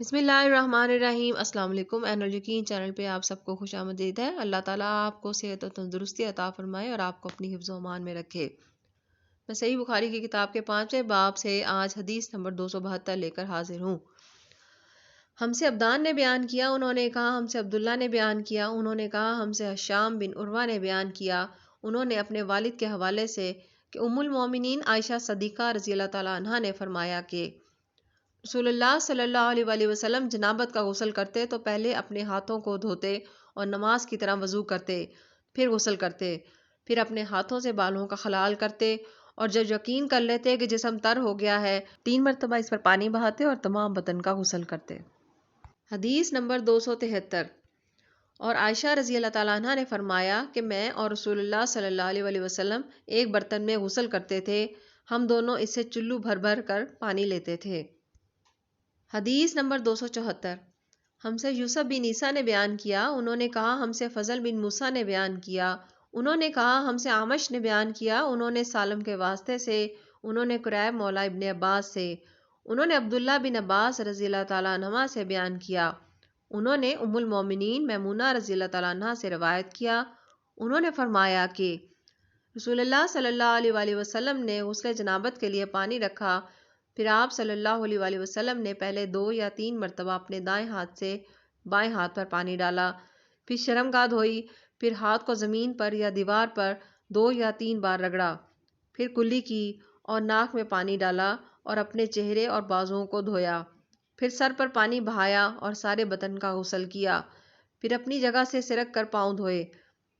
بسم اللہ الرحمن الرحیم۔ السلام علیکم۔ این الیقین چینل پہ آپ سب کو خوش آمدید ہے۔ اللہ تعالیٰ آپ کو صحت و تندرستی عطا فرمائے اور آپ کو اپنی حفظ و امان میں رکھے۔ میں صحیح بخاری کی کتاب کے 5ویں باب سے آج حدیث نمبر 272 لے کر حاضر ہوں۔ ہم سے عبدان نے بیان کیا، انہوں نے کہا ہم سے عبداللہ نے بیان کیا، انہوں نے کہا ہم سے ہشام بن عروہ نے بیان کیا، انہوں نے اپنے والد کے حوالے سے کہ ام المومنین عائشہ صدیقہ رضی اللہ تعالیٰ عنہا نے فرمایا کہ رسول اللہ صلی اللہ علیہ وآلہ وسلم جنابت کا غسل کرتے تو پہلے اپنے ہاتھوں کو دھوتے اور نماز کی طرح وضو کرتے، پھر غسل کرتے، پھر اپنے ہاتھوں سے بالوں کا خلال کرتے، اور جب یقین کر لیتے کہ جسم تر ہو گیا ہے 3 مرتبہ اس پر پانی بہاتے اور تمام بدن کا غسل کرتے۔ حدیث نمبر 273۔ اور عائشہ رضی اللہ تعالیٰ عنہ نے فرمایا کہ میں اور رسول اللہ صلی اللہ علیہ وآلہ وسلم ایک برتن میں غسل کرتے تھے، ہم دونوں اس سے چلو بھر بھر کر پانی لیتے تھے۔ حدیث نمبر 274۔ ہم سے یوسف بن عیسیٰ نے بیان کیا، انہوں نے کہا ہم سے فضل بن موسیٰ نے بیان کیا، انہوں نے کہا ہم سے عامش نے بیان کیا، انہوں نے سالم کے واسطے سے، انہوں نے قریب مولا ابن عباس سے، انہوں نے عبداللہ بن عباس رضی اللہ تعالیٰ عنہما سے بیان کیا، انہوں نے ام المومنین میمونہ رضی اللہ تعالیٰ عنہا سے روایت کیا، انہوں نے فرمایا کہ رسول اللہ صلی اللہ علیہ وآلہ وسلم نے غسل جنابت کے لیے پانی رکھا، پھر آپ صلی اللہ علیہ وآلہ وسلم نے پہلے 2 یا 3 مرتبہ اپنے دائیں ہاتھ سے بائیں ہاتھ پر پانی ڈالا، پھر شرمگاہ دھوئی، پھر ہاتھ کو زمین پر یا دیوار پر 2 یا 3 بار رگڑا، پھر کلی کی اور ناک میں پانی ڈالا اور اپنے چہرے اور بازوؤں کو دھویا، پھر سر پر پانی بہایا اور سارے بدن کا غسل کیا، پھر اپنی جگہ سے سرک کر پاؤں دھوئے۔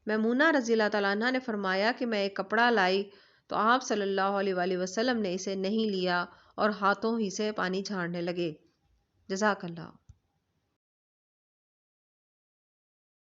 میمونہ رضی اللہ تعالیٰ عنہ نے فرمایا کہ میں ایک کپڑا لائی تو آپ صلی اللہ علیہ وآلہ وسلم نے اسے نہیں لیا اور ہاتھوں ہی سے پانی جھاڑنے لگے۔ جزاک اللہ۔